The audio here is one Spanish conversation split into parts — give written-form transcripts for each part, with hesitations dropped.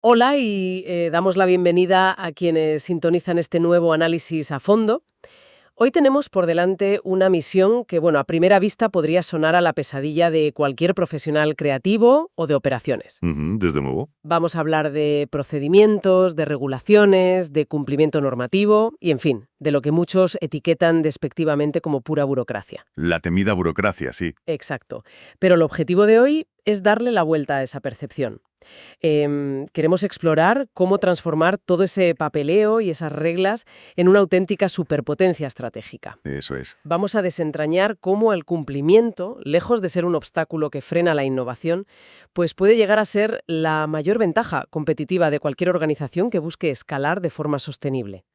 Hola y damos la bienvenida a quienes sintonizan este nuevo análisis a fondo. Hoy tenemos por delante una misión que, bueno, a primera vista podría sonar a la pesadilla de cualquier profesional creativo o de operaciones. Ujú, desde nuevo. Vamos a hablar de procedimientos, de regulaciones, de cumplimiento normativo y, en fin, de lo que muchos etiquetan despectivamente como pura burocracia. La temida burocracia, sí. Exacto. Pero el objetivo de hoy es darle la vuelta a esa percepción. Queremos explorar cómo transformar todo ese papeleo y esas reglas en una auténtica superpotencia estratégica. Eso es. Vamos a desentrañar cómo el cumplimiento, lejos de ser un obstáculo que frena la innovación, pues puede llegar a ser la mayor ventaja competitiva de cualquier organización que busque escalar de forma sostenible.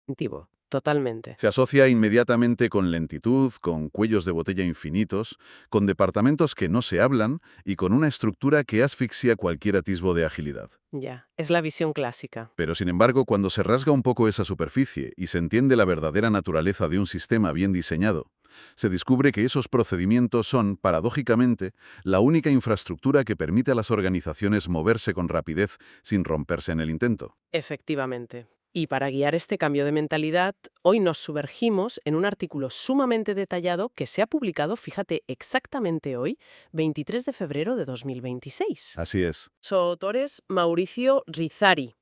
Totalmente. Se asocia inmediatamente con lentitud, con cuellos de botella infinitos, con departamentos que no se hablan y con una estructura que asfixia cualquier atisbo de agilidad. Ya, es la visión clásica. Pero sin embargo, cuando se rasga un poco esa superficie y se entiende la verdadera naturaleza de un sistema bien diseñado, se descubre que esos procedimientos son, paradójicamente, la única infraestructura que permite a las organizaciones moverse con rapidez sin romperse en el intento. Efectivamente. Y para guiar este cambio de mentalidad, hoy nos sumergimos en un artículo sumamente detallado que se ha publicado, fíjate, exactamente hoy, 23 de febrero de 2026. Así es. Su autor es Mauricio Rizzari.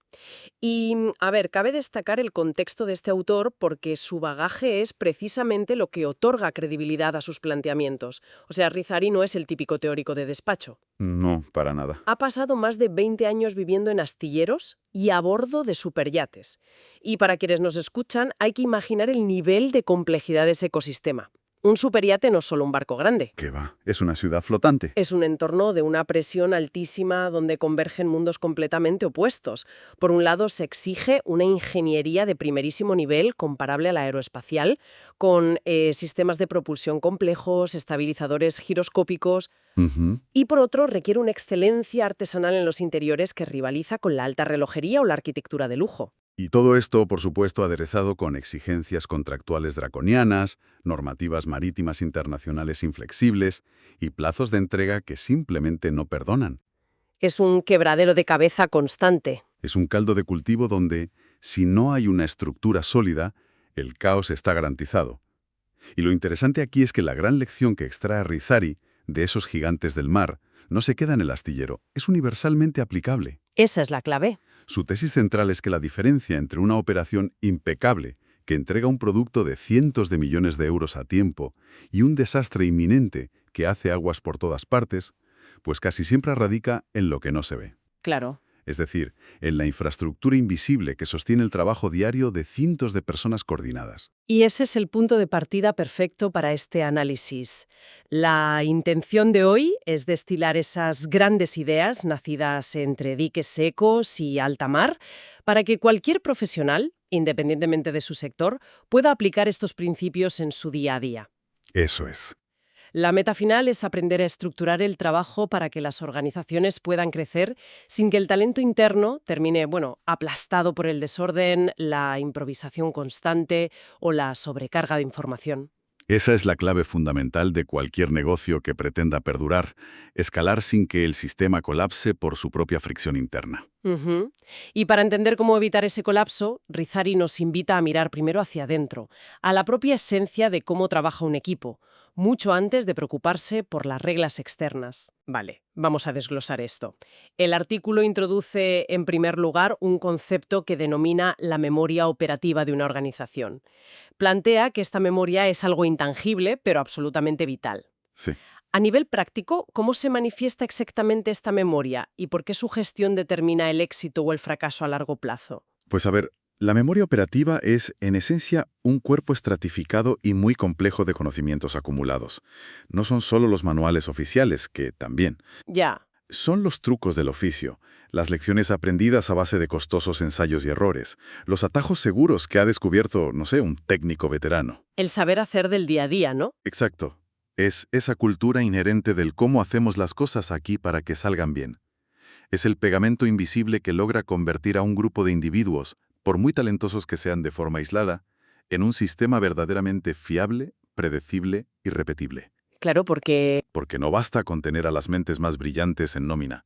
Y, a ver, cabe destacar el contexto de este autor porque su bagaje es precisamente lo que otorga credibilidad a sus planteamientos. O sea, Rizzari no es el típico teórico de despacho. No, para nada. Ha pasado más de 20 años viviendo en astilleros y a bordo de superyates. Y para quienes nos escuchan, hay que imaginar el nivel de complejidad de ese ecosistema. Un superyate no es solo un barco grande. ¿Qué va? Es una ciudad flotante. Es un entorno de una presión altísima donde convergen mundos completamente opuestos. Por un lado, se exige una ingeniería de primerísimo nivel comparable a la aeroespacial, con sistemas de propulsión complejos, estabilizadores giroscópicos. Ujú. Y por otro, requiere una excelencia artesanal en los interiores que rivaliza con la alta relojería o la arquitectura de lujo. Y todo esto, por supuesto, aderezado con exigencias contractuales draconianas, normativas marítimas internacionales inflexibles y plazos de entrega que simplemente no perdonan. Es un quebradero de cabeza constante. Es un caldo de cultivo donde, si no hay una estructura sólida, el caos está garantizado. Y lo interesante aquí es que la gran lección que extrae Rizzari de esos gigantes del mar no se queda en el astillero, es universalmente aplicable. Esa es la clave. Su tesis central es que la diferencia entre una operación impecable, que entrega un producto de cientos de millones de euros a tiempo, y un desastre inminente que hace aguas por todas partes, pues casi siempre radica en lo que no se ve. Claro. Es decir, en la infraestructura invisible que sostiene el trabajo diario de cientos de personas coordinadas. Y ese es el punto de partida perfecto para este análisis. La intención de hoy es destilar esas grandes ideas nacidas entre diques secos y alta mar para que cualquier profesional, independientemente de su sector, pueda aplicar estos principios en su día a día. Eso es. La meta final es aprender a estructurar el trabajo para que las organizaciones puedan crecer sin que el talento interno termine, aplastado por el desorden, la improvisación constante o la sobrecarga de información. Esa es la clave fundamental de cualquier negocio que pretenda perdurar, escalar sin que el sistema colapse por su propia fricción interna. Ujú. Y para entender cómo evitar ese colapso, Rizzari nos invita a mirar primero hacia adentro, a la propia esencia de cómo trabaja un equipo, mucho antes de preocuparse por las reglas externas. Vale, vamos a desglosar esto. El artículo introduce, en primer lugar, un concepto que denomina la memoria operativa de una organización. Plantea que esta memoria es algo intangible, pero absolutamente vital. Sí. A nivel práctico, ¿cómo se manifiesta exactamente esta memoria y por qué su gestión determina el éxito o el fracaso a largo plazo? Pues a ver, la memoria operativa es, en esencia, un cuerpo estratificado y muy complejo de conocimientos acumulados. No son solo los manuales oficiales, que también. Ya, Son los trucos del oficio, las lecciones aprendidas a base de costosos ensayos y errores, los atajos seguros que ha descubierto, no sé, un técnico veterano. el saber hacer del día a día, ¿no? Exacto. Es esa cultura inherente del cómo hacemos las cosas aquí para que salgan bien. Es el pegamento invisible que logra convertir a un grupo de individuos, por muy talentosos que sean de forma aislada, en un sistema verdaderamente fiable, predecible y repetible. Claro, porque Porque no basta con tener a las mentes más brillantes en nómina.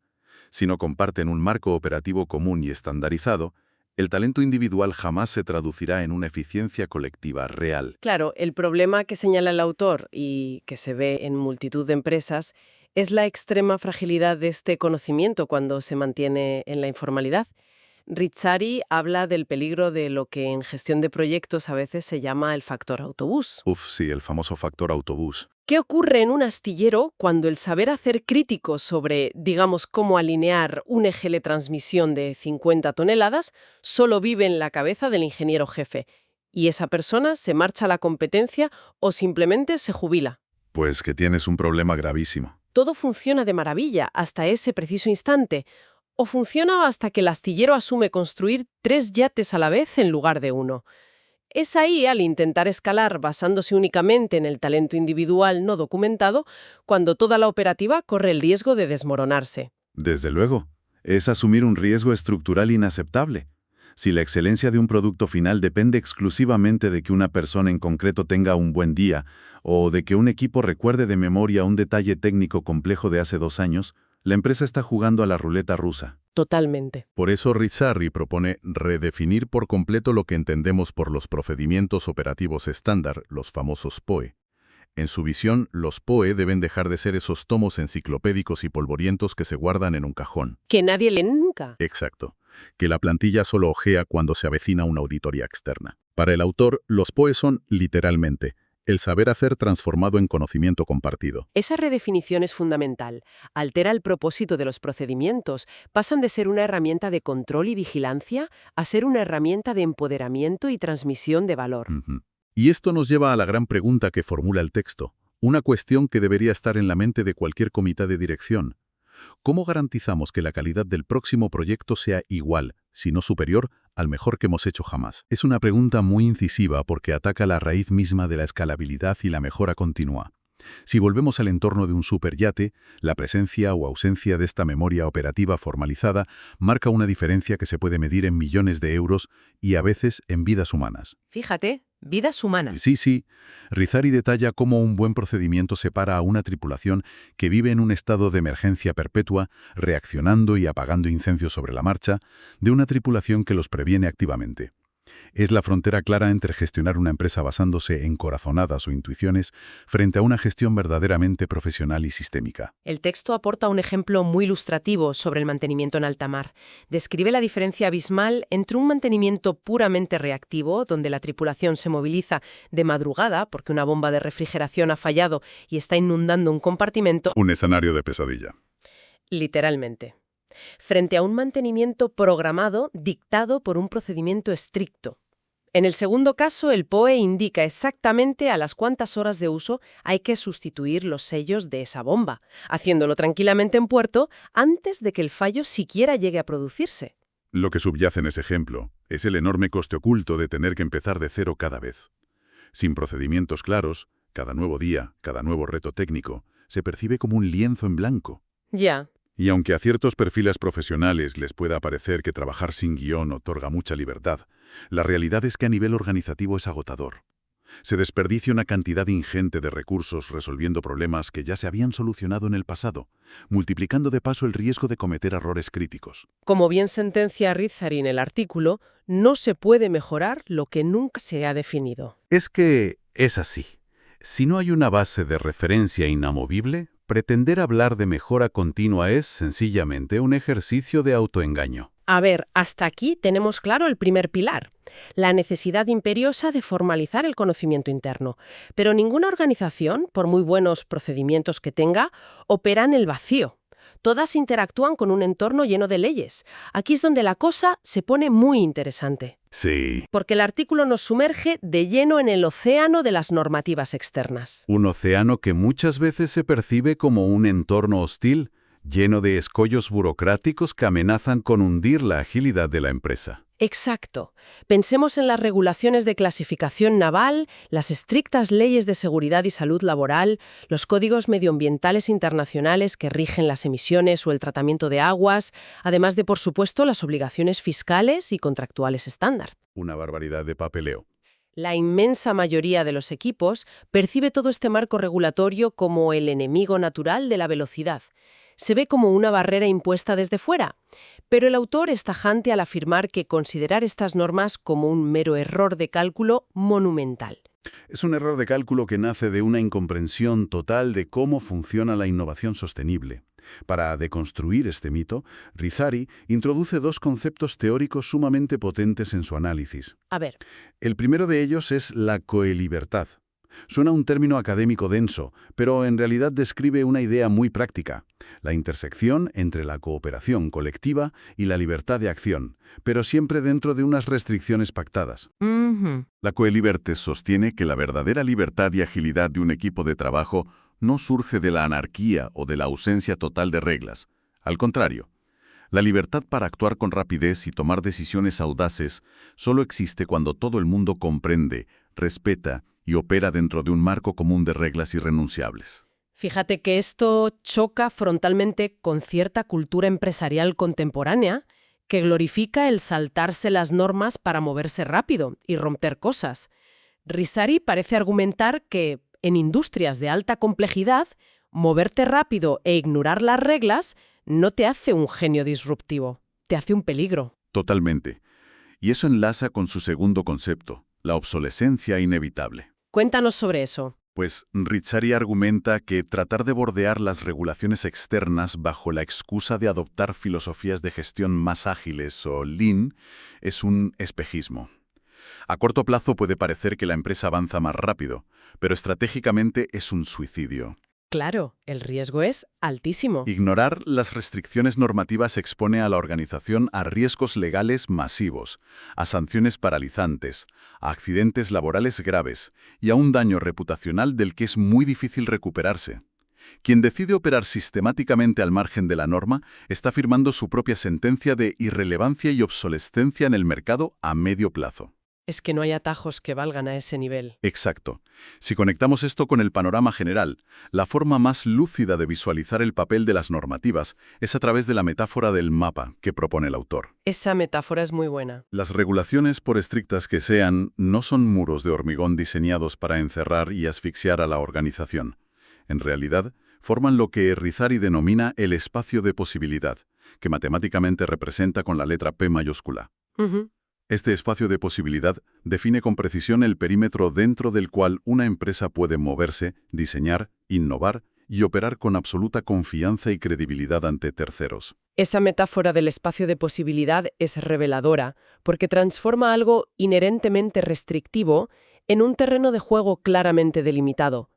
Si no comparten un marco operativo común y estandarizado, el talento individual jamás se traducirá en una eficiencia colectiva real. Claro, el problema que señala el autor y que se ve en multitud de empresas es la extrema fragilidad de este conocimiento cuando se mantiene en la informalidad. Rizzari habla del peligro de lo que en gestión de proyectos a veces se llama el factor autobús. Sí, el famoso factor autobús. ¿Qué ocurre en un astillero cuando el saber hacer crítico sobre, digamos, cómo alinear un eje de transmisión de 50 toneladas solo vive en la cabeza del ingeniero jefe y esa persona se marcha a la competencia o simplemente se jubila? Pues que tienes un problema gravísimo. Todo funciona de maravilla hasta ese preciso instante, o funciona hasta que el astillero asume construir 3 yates a la vez en lugar de uno. Es ahí, al intentar escalar basándose únicamente en el talento individual no documentado, cuando toda la operativa corre el riesgo de desmoronarse. Desde luego, es asumir un riesgo estructural inaceptable. Si la excelencia de un producto final depende exclusivamente de que una persona en concreto tenga un buen día o de que un equipo recuerde de memoria un detalle técnico complejo de hace 2 años, la empresa está jugando a la ruleta rusa. Totalmente. Por eso Rizzari propone redefinir por completo lo que entendemos por los procedimientos operativos estándar, los famosos POE. En su visión, los POE deben dejar de ser esos tomos enciclopédicos y polvorientos que se guardan en un cajón. Que nadie lee nunca. Exacto. Que la plantilla solo ojea cuando se avecina una auditoría externa. Para el autor, los POE son, literalmente, el saber hacer transformado en conocimiento compartido. Esa redefinición es fundamental. Altera el propósito de los procedimientos. Pasan de ser una herramienta de control y vigilancia a ser una herramienta de empoderamiento y transmisión de valor. Y esto nos lleva a la gran pregunta que formula el texto, una cuestión que debería estar en la mente de cualquier comité de dirección. ¿Cómo garantizamos que la calidad del próximo proyecto sea igual, si no superior, al mejor que hemos hecho jamás? Es una pregunta muy incisiva porque ataca la raíz misma de la escalabilidad y la mejora continua. Si volvemos al entorno de un superyate, la presencia o ausencia de esta memoria operativa formalizada marca una diferencia que se puede medir en millones de euros y a veces en vidas humanas. Fíjate, vidas humanas. Sí. Rizzari detalla cómo un buen procedimiento separa a una tripulación que vive en un estado de emergencia perpetua, reaccionando y apagando incendios sobre la marcha, de una tripulación que los previene activamente. Es la frontera clara entre gestionar una empresa basándose en corazonadas o intuiciones frente a una gestión verdaderamente profesional y sistémica. El texto aporta un ejemplo muy ilustrativo sobre el mantenimiento en alta mar. Describe la diferencia abismal entre un mantenimiento puramente reactivo, donde la tripulación se moviliza de madrugada porque una bomba de refrigeración ha fallado y está inundando un compartimento, Un escenario de pesadilla. literalmente, frente a un mantenimiento programado dictado por un procedimiento estricto. En el segundo caso, el POE indica exactamente a las cuántas horas de uso hay que sustituir los sellos de esa bomba, haciéndolo tranquilamente en puerto antes de que el fallo siquiera llegue a producirse. Lo que subyace en ese ejemplo es el enorme coste oculto de tener que empezar de cero cada vez. Sin procedimientos claros, cada nuevo día, cada nuevo reto técnico, se percibe como un lienzo en blanco. Ya. Y aunque a ciertos perfiles profesionales les pueda parecer que trabajar sin guión otorga mucha libertad, la realidad es que a nivel organizativo es agotador. Se desperdicia una cantidad ingente de recursos resolviendo problemas que ya se habían solucionado en el pasado, multiplicando de paso el riesgo de cometer errores críticos. Como bien sentencia Rizzari en el artículo, no se puede mejorar lo que nunca se ha definido. Es que es así. Si no hay una base de referencia inamovible, pretender hablar de mejora continua es, sencillamente, un ejercicio de autoengaño. A ver, hasta aquí tenemos claro el primer pilar, la necesidad imperiosa de formalizar el conocimiento interno. Pero ninguna organización, por muy buenos procedimientos que tenga, opera en el vacío. Todas interactúan con un entorno lleno de leyes. Aquí es donde la cosa se pone muy interesante. Sí. Porque el artículo nos sumerge de lleno en el océano de las normativas externas. Un océano que muchas veces se percibe como un entorno hostil, lleno de escollos burocráticos que amenazan con hundir la agilidad de la empresa. Exacto. Pensemos en las regulaciones de clasificación naval, las estrictas leyes de seguridad y salud laboral, los códigos medioambientales internacionales que rigen las emisiones o el tratamiento de aguas, además de, por supuesto, las obligaciones fiscales y contractuales estándar. Una barbaridad de papeleo. La inmensa mayoría de los equipos percibe todo este marco regulatorio como el enemigo natural de la velocidad. se ve como una barrera impuesta desde fuera. Pero el autor es tajante al afirmar que considerar estas normas como un mero error de cálculo monumental. Es un error de cálculo que nace de una incomprensión total de cómo funciona la innovación sostenible. Para deconstruir este mito, Rizzari introduce dos conceptos teóricos sumamente potentes en su análisis. A ver, El primero de ellos es la coelibertad. Suena un término académico denso, pero en realidad describe una idea muy práctica: la intersección entre la cooperación colectiva y la libertad de acción, pero siempre dentro de unas restricciones pactadas. La Coelibertes sostiene que la verdadera libertad y agilidad de un equipo de trabajo no surge de la anarquía o de la ausencia total de reglas. Al contrario, la libertad para actuar con rapidez y tomar decisiones audaces solo existe cuando todo el mundo comprende, respeta y opera dentro de un marco común de reglas irrenunciables. fíjate que esto choca frontalmente con cierta cultura empresarial contemporánea que glorifica el saltarse las normas para moverse rápido y romper cosas. Rizzari parece argumentar que, en industrias de alta complejidad, moverte rápido e ignorar las reglas no te hace un genio disruptivo, te hace un peligro. Totalmente. Y eso enlaza con su segundo concepto, la obsolescencia inevitable. Cuéntanos sobre eso. Pues Rizzari argumenta que tratar de bordear las regulaciones externas bajo la excusa de adoptar filosofías de gestión más ágiles o lean es un espejismo. A corto plazo puede parecer que la empresa avanza más rápido, pero estratégicamente es un suicidio. Claro, el riesgo es altísimo. Ignorar las restricciones normativas expone a la organización a riesgos legales masivos, a sanciones paralizantes, a accidentes laborales graves y a un daño reputacional del que es muy difícil recuperarse. Quien decide operar sistemáticamente al margen de la norma está firmando su propia sentencia de irrelevancia y obsolescencia en el mercado a medio plazo. Es que no hay atajos que valgan a ese nivel. Exacto. Si conectamos esto con el panorama general, la forma más lúcida de visualizar el papel de las normativas es a través de la metáfora del mapa que propone el autor. Esa metáfora es muy buena. Las regulaciones, por estrictas que sean, no son muros de hormigón diseñados para encerrar y asfixiar a la organización. En realidad, forman lo que Rizzari denomina el espacio de posibilidad, que matemáticamente representa con la letra P mayúscula. Ujú. Este espacio de posibilidad define con precisión el perímetro dentro del cual una empresa puede moverse, diseñar, innovar y operar con absoluta confianza y credibilidad ante terceros. Esa metáfora del espacio de posibilidad es reveladora, porque transforma algo inherentemente restrictivo en un terreno de juego claramente delimitado.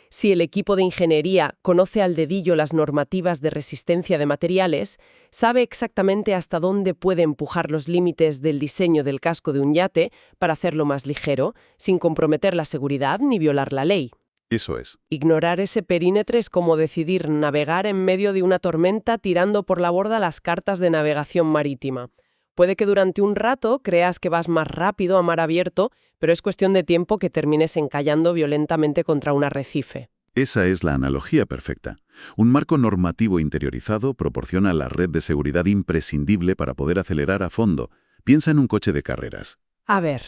Si el equipo de ingeniería conoce al dedillo las normativas de resistencia de materiales, sabe exactamente hasta dónde puede empujar los límites del diseño del casco de un yate para hacerlo más ligero, sin comprometer la seguridad ni violar la ley. Eso es. Ignorar ese perímetro es como decidir navegar en medio de una tormenta tirando por la borda las cartas de navegación marítima. Puede que durante un rato creas que vas más rápido a mar abierto, pero es cuestión de tiempo que termines encallando violentamente contra un arrecife. Esa es la analogía perfecta. Un marco normativo interiorizado proporciona la red de seguridad imprescindible para poder acelerar a fondo. Piensa en un coche de carreras. A ver,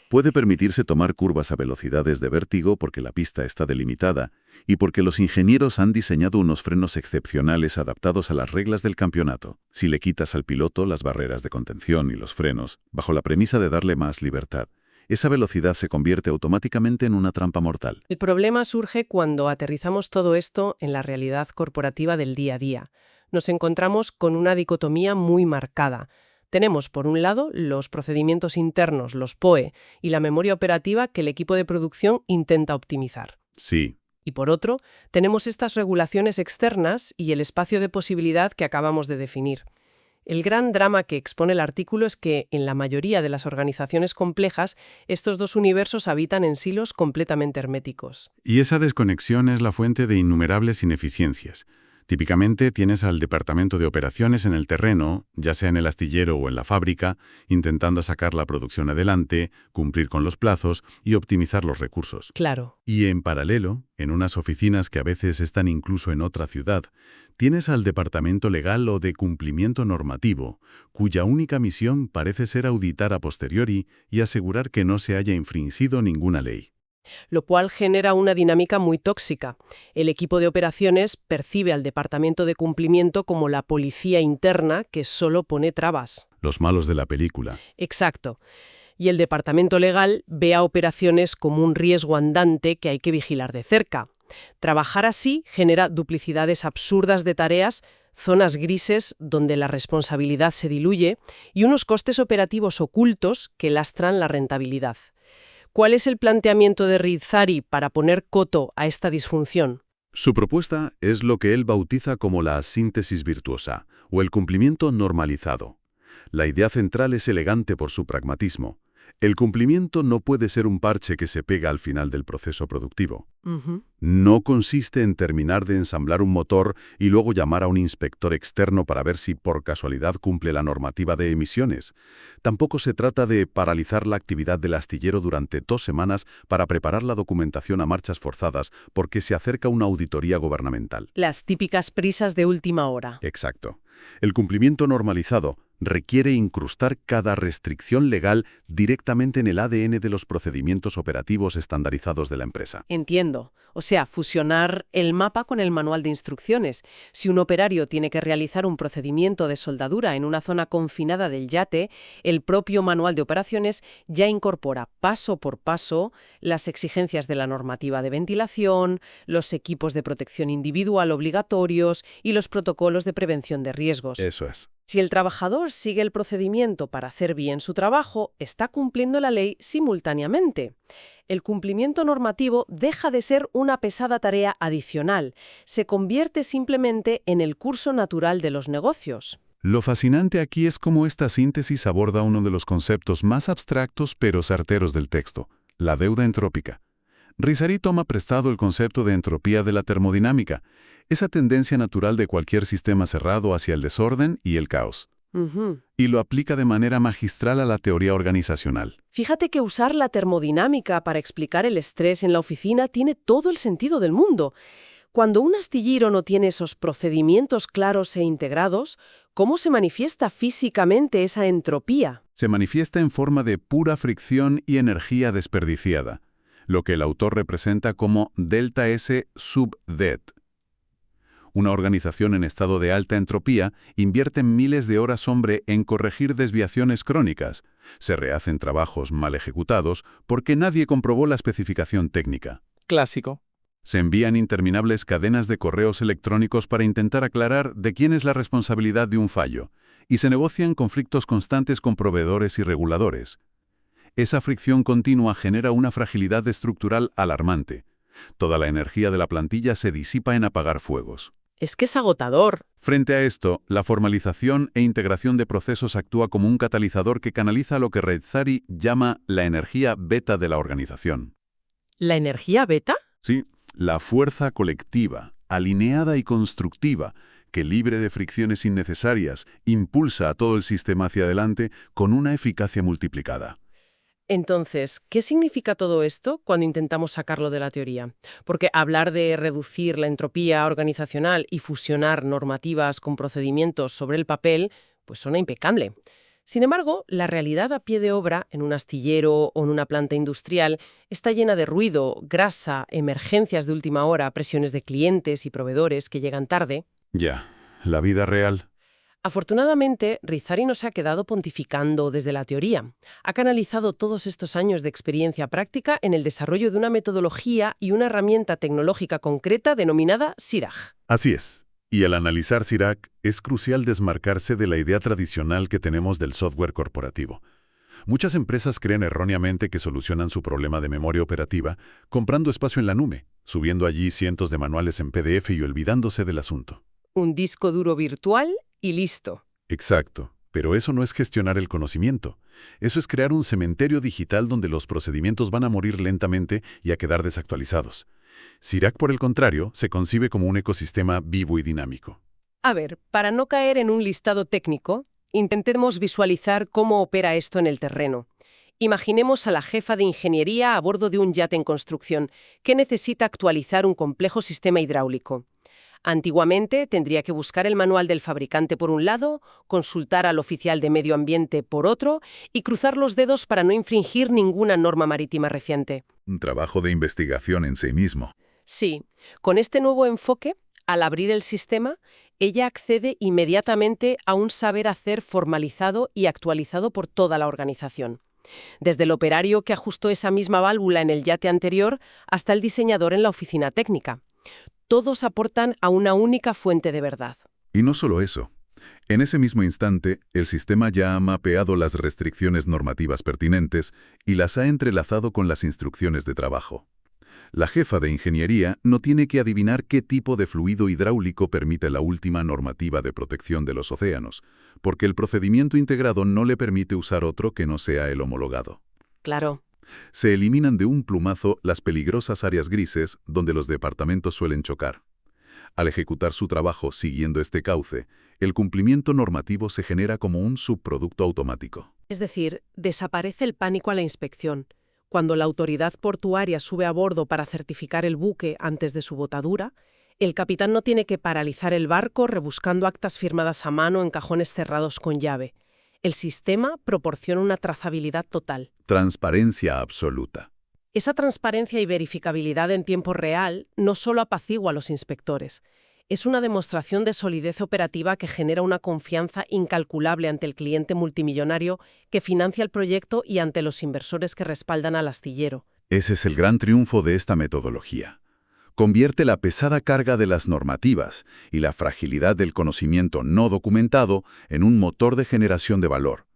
Puede permitirse tomar curvas a velocidades de vértigo porque la pista está delimitada y porque los ingenieros han diseñado unos frenos excepcionales adaptados a las reglas del campeonato. Si le quitas al piloto las barreras de contención y los frenos, bajo la premisa de darle más libertad, esa velocidad se convierte automáticamente en una trampa mortal. el problema surge cuando aterrizamos todo esto en la realidad corporativa del día a día. Nos encontramos con una dicotomía muy marcada. Tenemos, por un lado, los procedimientos internos, los POE, y la memoria operativa que el equipo de producción intenta optimizar. Sí, Y por otro, tenemos estas regulaciones externas y el espacio de posibilidad que acabamos de definir. El gran drama que expone el artículo es que, en la mayoría de las organizaciones complejas, estos dos universos habitan en silos completamente herméticos. Y esa desconexión es la fuente de innumerables ineficiencias. Típicamente tienes al departamento de operaciones en el terreno, ya sea en el astillero o en la fábrica, intentando sacar la producción adelante, cumplir con los plazos y optimizar los recursos. Claro. Y en paralelo, en unas oficinas que a veces están incluso en otra ciudad, tienes al departamento legal o de cumplimiento normativo, cuya única misión parece ser auditar a posteriori y asegurar que no se haya infringido ninguna ley. lo cual genera una dinámica muy tóxica. El equipo de operaciones percibe al departamento de cumplimiento como la policía interna que solo pone trabas. Los malos de la película. Exacto. Y el departamento legal ve a operaciones como un riesgo andante que hay que vigilar de cerca. Trabajar así genera duplicidades absurdas de tareas, zonas grises donde la responsabilidad se diluye y unos costes operativos ocultos que lastran la rentabilidad. ¿Cuál es el planteamiento de Rizari para poner coto a esta disfunción? Su propuesta es lo que él bautiza como la síntesis virtuosa, o el cumplimiento normalizado. La idea central es elegante por su pragmatismo. El cumplimiento no puede ser un parche que se pega al final del proceso productivo. No consiste en terminar de ensamblar un motor y luego llamar a un inspector externo para ver si por casualidad cumple la normativa de emisiones. Tampoco se trata de paralizar la actividad del astillero durante 2 semanas para preparar la documentación a marchas forzadas porque se acerca una auditoría gubernamental. Las típicas prisas de última hora. Exacto. El cumplimiento normalizado requiere incrustar cada restricción legal directamente en el ADN de los procedimientos operativos estandarizados de la empresa. Entiendo. O sea, fusionar el mapa con el manual de instrucciones. Si un operario tiene que realizar un procedimiento de soldadura en una zona confinada del yate, el propio manual de operaciones ya incorpora paso por paso las exigencias de la normativa de ventilación, los equipos de protección individual obligatorios y los protocolos de prevención de riesgos. Eso es. Si el trabajador sigue el procedimiento para hacer bien su trabajo, está cumpliendo la ley simultáneamente. El cumplimiento normativo deja de ser una pesada tarea adicional, se convierte simplemente en el curso natural de los negocios. Lo fascinante aquí es cómo esta síntesis aborda uno de los conceptos más abstractos pero certeros del texto, la deuda entrópica. Rizari toma prestado el concepto de entropía de la termodinámica, esa tendencia natural de cualquier sistema cerrado hacia el desorden y el caos, y lo aplica de manera magistral a la teoría organizacional. Fíjate que usar la termodinámica para explicar el estrés en la oficina tiene todo el sentido del mundo. Cuando un astillero no tiene esos procedimientos claros e integrados, ¿cómo se manifiesta físicamente esa entropía? Se manifiesta en forma de pura fricción y energía desperdiciada, lo que el autor representa como delta S sub det. Una organización en estado de alta entropía invierte miles de horas hombre en corregir desviaciones crónicas. Se rehacen trabajos mal ejecutados porque nadie comprobó la especificación técnica. Clásico. Se envían interminables cadenas de correos electrónicos para intentar aclarar de quién es la responsabilidad de un fallo, y se negocian conflictos constantes con proveedores y reguladores. Esa fricción continua genera una fragilidad estructural alarmante. Toda la energía de la plantilla se disipa en apagar fuegos. Es que es agotador. Frente a esto, la formalización e integración de procesos actúa como un catalizador que canaliza lo que Rizari llama la energía beta de la organización. ¿La energía beta? Sí, la fuerza colectiva, alineada y constructiva, que libre de fricciones innecesarias, impulsa a todo el sistema hacia adelante con una eficacia multiplicada. Entonces, ¿qué significa todo esto cuando intentamos sacarlo de la teoría? Porque hablar de reducir la entropía organizacional y fusionar normativas con procedimientos sobre el papel, pues suena impecable. Sin embargo, la realidad a pie de obra, en un astillero o en una planta industrial, está llena de ruido, grasa, emergencias de última hora, presiones de clientes y proveedores que llegan tarde. Ya, la vida real. Afortunadamente, Rizari no se ha quedado pontificando desde la teoría. Ha canalizado todos estos años de experiencia práctica en el desarrollo de una metodología y una herramienta tecnológica concreta denominada SIRAG. Así es. Y al analizar SIRAG, es crucial desmarcarse de la idea tradicional que tenemos del software corporativo. Muchas empresas creen erróneamente que solucionan su problema de memoria operativa comprando espacio en la nube, subiendo allí cientos de manuales en PDF y olvidándose del asunto. Un disco duro virtual y listo. Exacto, pero eso no es gestionar el conocimiento. Eso es crear un cementerio digital donde los procedimientos van a morir lentamente y a quedar desactualizados. SIRAG, por el contrario, se concibe como un ecosistema vivo y dinámico. A ver, para no caer en un listado técnico, intentemos visualizar cómo opera esto en el terreno. Imaginemos a la jefa de ingeniería a bordo de un yate en construcción que necesita actualizar un complejo sistema hidráulico. Antiguamente tendría que buscar el manual del fabricante por un lado, consultar al oficial de medio ambiente por otro y cruzar los dedos para no infringir ninguna norma marítima reciente. Un trabajo de investigación en sí mismo. Sí, con este nuevo enfoque, al abrir el sistema, ella accede inmediatamente a un saber hacer formalizado y actualizado por toda la organización. Desde el operario que ajustó esa misma válvula en el yate anterior hasta el diseñador en la oficina técnica. Todos aportan a una única fuente de verdad. Y no solo eso. En ese mismo instante, el sistema ya ha mapeado las restricciones normativas pertinentes y las ha entrelazado con las instrucciones de trabajo. La jefa de ingeniería no tiene que adivinar qué tipo de fluido hidráulico permite la última normativa de protección de los océanos, porque el procedimiento integrado no le permite usar otro que no sea el homologado. Claro. Se eliminan de un plumazo las peligrosas áreas grises donde los departamentos suelen chocar. Al ejecutar su trabajo siguiendo este cauce, el cumplimiento normativo se genera como un subproducto automático. Es decir, desaparece el pánico a la inspección. Cuando la autoridad portuaria sube a bordo para certificar el buque antes de su botadura, el capitán no tiene que paralizar el barco rebuscando actas firmadas a mano en cajones cerrados con llave. El sistema proporciona una trazabilidad total. Transparencia absoluta. Esa transparencia y verificabilidad en tiempo real no solo apacigua a los inspectores, es una demostración de solidez operativa que genera una confianza incalculable ante el cliente multimillonario que financia el proyecto y ante los inversores que respaldan al astillero. Ese es el gran triunfo de esta metodología. Convierte la pesada carga de las normativas y la fragilidad del conocimiento no documentado en un motor de generación de valor.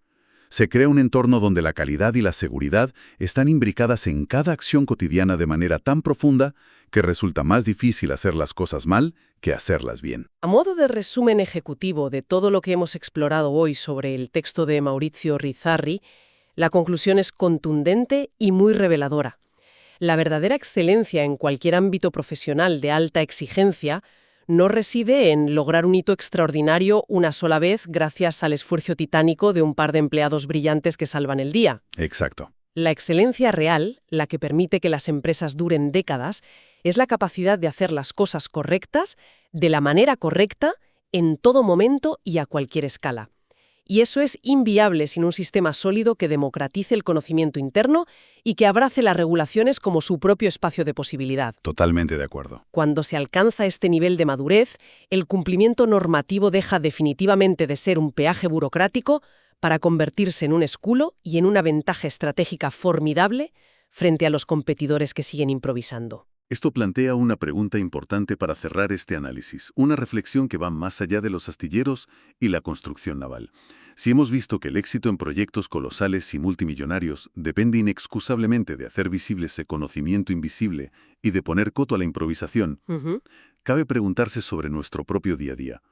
Se crea un entorno donde la calidad y la seguridad están imbricadas en cada acción cotidiana de manera tan profunda que resulta más difícil hacer las cosas mal que hacerlas bien. A modo de resumen ejecutivo de todo lo que hemos explorado hoy sobre el texto de Maurizio Rizzarri, la conclusión es contundente y muy reveladora. La verdadera excelencia en cualquier ámbito profesional de alta exigencia no reside en lograr un hito extraordinario una sola vez gracias al esfuerzo titánico de un par de empleados brillantes que salvan el día. Exacto. La excelencia real, la que permite que las empresas duren décadas, es la capacidad de hacer las cosas correctas, de la manera correcta, en todo momento y a cualquier escala. Y eso es inviable sin un sistema sólido que democratice el conocimiento interno y que abrace las regulaciones como su propio espacio de posibilidad. Totalmente de acuerdo. Cuando se alcanza este nivel de madurez, el cumplimiento normativo deja definitivamente de ser un peaje burocrático para convertirse en un escudo y en una ventaja estratégica formidable frente a los competidores que siguen improvisando. Esto plantea una pregunta importante para cerrar este análisis, una reflexión que va más allá de los astilleros y la construcción naval. Si hemos visto que el éxito en proyectos colosales y multimillonarios depende inexcusablemente de hacer visible ese conocimiento invisible y de poner coto a la improvisación, cabe preguntarse sobre nuestro propio día a día.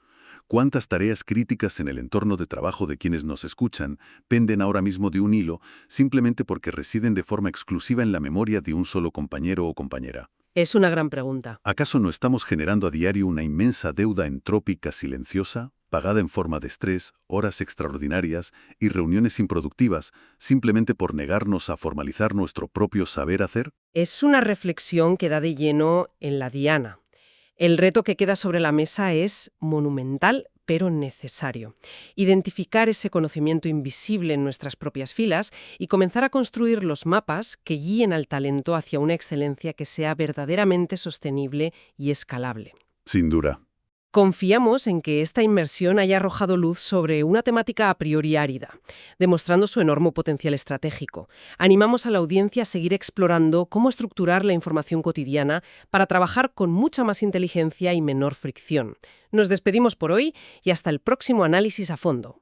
¿Cuántas tareas críticas en el entorno de trabajo de quienes nos escuchan penden ahora mismo de un hilo simplemente porque residen de forma exclusiva en la memoria de un solo compañero o compañera? Es una gran pregunta. ¿Acaso no estamos generando a diario una inmensa deuda entrópica silenciosa, pagada en forma de estrés, horas extraordinarias y reuniones improductivas, simplemente por negarnos a formalizar nuestro propio saber hacer? Es una reflexión que da de lleno en la diana. El reto que queda sobre la mesa es monumental, pero necesario. Identificar ese conocimiento invisible en nuestras propias filas y comenzar a construir los mapas que guíen al talento hacia una excelencia que sea verdaderamente sostenible y escalable. Sin duda. Confiamos en que esta inmersión haya arrojado luz sobre una temática a priori árida, demostrando su enorme potencial estratégico. Animamos a la audiencia a seguir explorando cómo estructurar la información cotidiana para trabajar con mucha más inteligencia y menor fricción. Nos despedimos por hoy y hasta el próximo análisis a fondo.